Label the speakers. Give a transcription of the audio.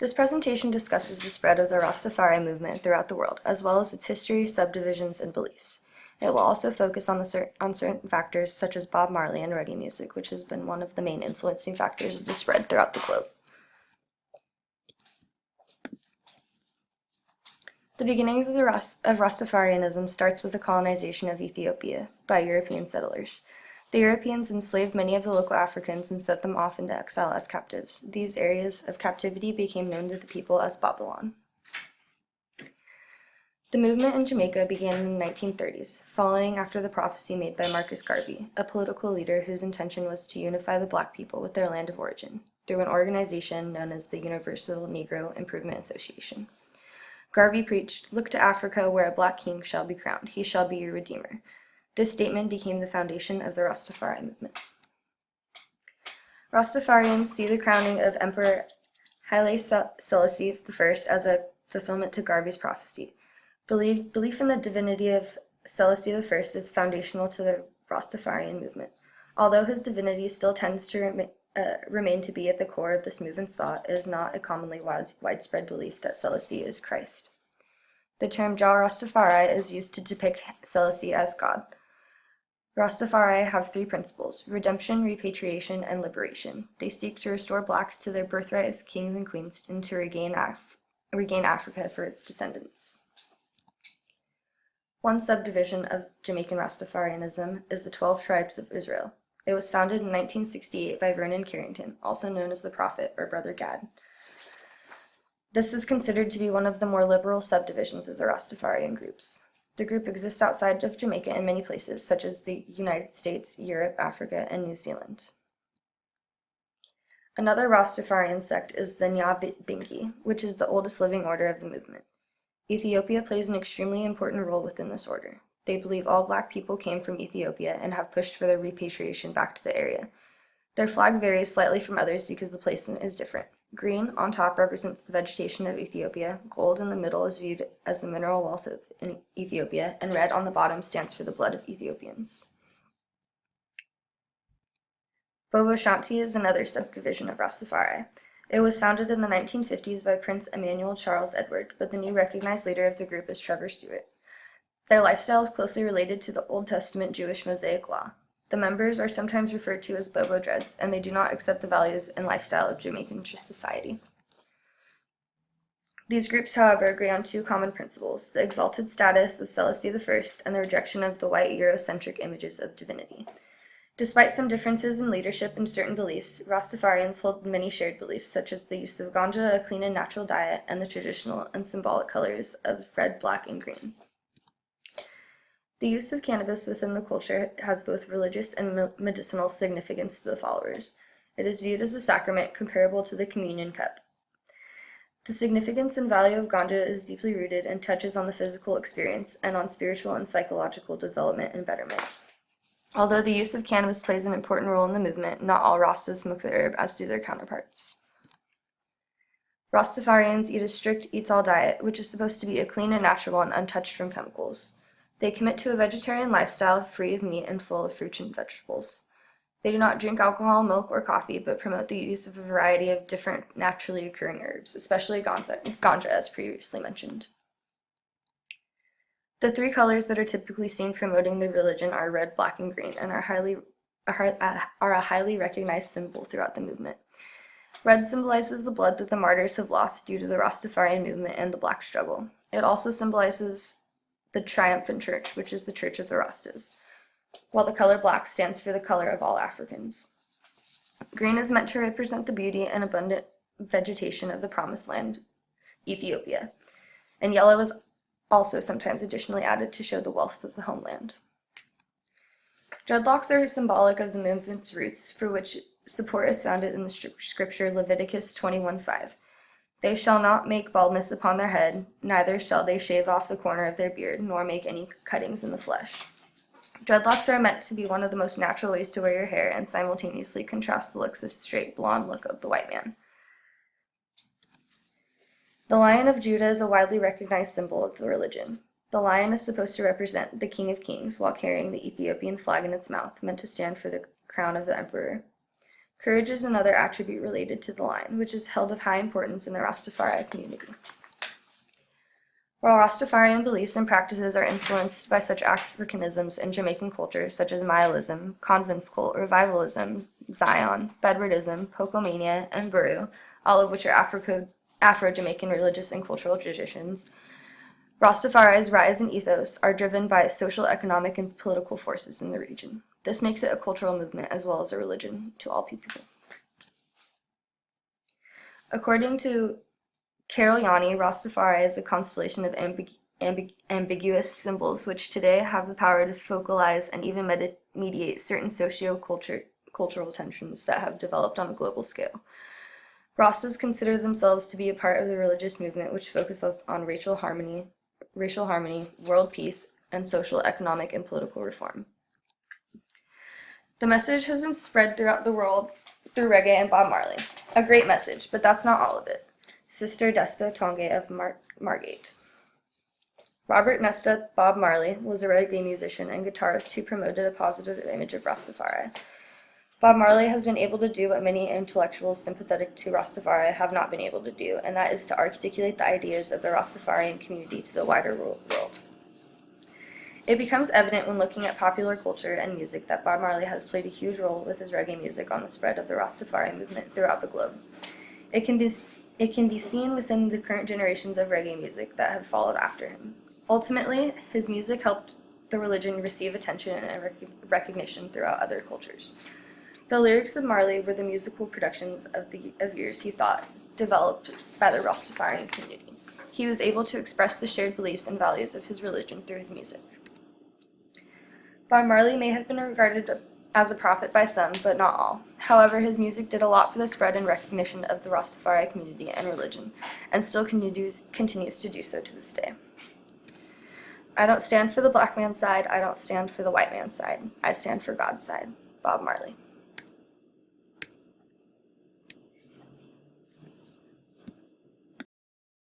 Speaker 1: This presentation discusses the spread of the Rastafari movement throughout the world, as well as its history, subdivisions, and beliefs. It will also focus on certain factors such as Bob Marley and reggae music, which has been one of the main influencing factors of the spread throughout the globe. The beginnings of Rastafarianism starts with the colonization of Ethiopia by European settlers. The Europeans enslaved many of the local Africans and sent them off into exile as captives. These areas of captivity became known to the people as Babylon. The movement in Jamaica began in the 1930s, following after the prophecy made by Marcus Garvey, a political leader whose intention was to unify the black people with their land of origin, through an organization known as the Universal Negro Improvement Association. Garvey preached, "Look to Africa, where a black king shall be crowned. He shall be your redeemer." This statement became the foundation of the Rastafari movement. Rastafarians see the crowning of Emperor Haile Selassie I as a fulfillment to Garvey's prophecy. Belief in the divinity of Selassie I is foundational to the Rastafarian movement. Although his divinity still tends to remain to be at the core of this movement's thought, it is not a commonly widespread belief that Selassie is Christ. The term Jah Rastafari is used to depict Selassie as God. Rastafari have three principles: redemption, repatriation, and liberation. They seek to restore blacks to their birthright as kings and queens and to regain Africa for its descendants. One subdivision of Jamaican Rastafarianism is the 12 Tribes of Israel. It was founded in 1968 by Vernon Carrington, also known as the Prophet or Brother Gad. This is considered to be one of the more liberal subdivisions of the Rastafarian groups. The group exists outside of Jamaica in many places, such as the United States, Europe, Africa, and New Zealand. Another Rastafarian sect is the Nyabingi, which is the oldest living order of the movement. Ethiopia plays an extremely important role within this order. They believe all black people came from Ethiopia and have pushed for their repatriation back to the area. Their flag varies slightly from others because the placement is different. Green on top represents the vegetation of Ethiopia, gold in the middle is viewed as the mineral wealth of Ethiopia, and red on the bottom stands for the blood of Ethiopians. Bobo Shanti is another subdivision of Rastafari. It was founded in the 1950s by Prince Emmanuel Charles Edward, but the new recognized leader of the group is Trevor Stewart. Their lifestyle is closely related to the Old Testament Jewish Mosaic Law. The members are sometimes referred to as Bobo Dreads, and they do not accept the values and lifestyle of Jamaican society. These groups, however, agree on two common principles: the exalted status of Selassie I and the rejection of the white Eurocentric images of divinity. Despite some differences in leadership and certain beliefs, Rastafarians hold many shared beliefs, such as the use of ganja, a clean and natural diet, and the traditional and symbolic colors of red, black, and green. The use of cannabis within the culture has both religious and medicinal significance to the followers. It is viewed as a sacrament comparable to the communion cup. The significance and value of ganja is deeply rooted and touches on the physical experience and on spiritual and psychological development and betterment. Although the use of cannabis plays an important role in the movement, not all Rastas smoke the herb, as do their counterparts. Rastafarians eat a strict eats-all diet, which is supposed to be a clean and natural and untouched from chemicals. They commit to a vegetarian lifestyle, free of meat and full of fruits and vegetables. They do not drink alcohol, milk, or coffee, but promote the use of a variety of different naturally occurring herbs, especially ganja, as previously mentioned. The three colors that are typically seen promoting the religion are red, black, and green, and are a highly recognized symbol throughout the movement. Red symbolizes the blood that the martyrs have lost due to the Rastafarian movement and the black struggle. It also symbolizes the triumphant church, which is the Church of the Rastas, while the color black stands for the color of all Africans. Green is meant to represent the beauty and abundant vegetation of the Promised Land, Ethiopia, and yellow is also sometimes additionally added to show the wealth of the homeland. Dreadlocks are symbolic of the movement's roots, for which support is founded in the scripture Leviticus 21:5. They shall not make baldness upon their head, neither shall they shave off the corner of their beard, nor make any cuttings in the flesh. Dreadlocks are meant to be one of the most natural ways to wear your hair and simultaneously contrast the looks of straight, blonde look of the white man. The Lion of Judah is a widely recognized symbol of the religion. The lion is supposed to represent the King of Kings while carrying the Ethiopian flag in its mouth, meant to stand for the crown of the emperor. Courage is another attribute related to the line, which is held of high importance in the Rastafari community. While Rastafarian beliefs and practices are influenced by such Africanisms in Jamaican culture, such as Maoism, Convents cult, Revivalism, Zion, Bedouinism, Pocomania, and Buru, all of which are Afro-Jamaican religious and cultural traditions, Rastafari's rise and ethos are driven by social, economic, and political forces in the region. This makes it a cultural movement as well as a religion to all people. According to Carol Yanni, Rastafari is a constellation of ambiguous symbols which today have the power to focalize and even mediate certain socio-cultural tensions that have developed on a global scale. Rastas consider themselves to be a part of the religious movement which focuses on racial harmony, world peace, and social, economic, and political reform. The message has been spread throughout the world through reggae and Bob Marley. A great message, but that's not all of it. Sister Desta Tonge of Margate. Robert Nesta Bob Marley was a reggae musician and guitarist who promoted a positive image of Rastafari. Bob Marley has been able to do what many intellectuals sympathetic to Rastafari have not been able to do, and that is to articulate the ideas of the Rastafarian community to the wider world. It becomes evident when looking at popular culture and music that Bob Marley has played a huge role with his reggae music on the spread of the Rastafari movement throughout the globe. It can be seen within the current generations of reggae music that have followed after him. Ultimately, his music helped the religion receive attention and recognition throughout other cultures. The lyrics of Marley were the musical productions of years he thought developed by the Rastafarian community. He was able to express the shared beliefs and values of his religion through his music. Bob Marley may have been regarded as a prophet by some, but not all. However, his music did a lot for the spread and recognition of the Rastafari community and religion, and still continues to do so to this day. I don't stand for the black man's side, I don't stand for the white man's side. I stand for God's side. Bob Marley.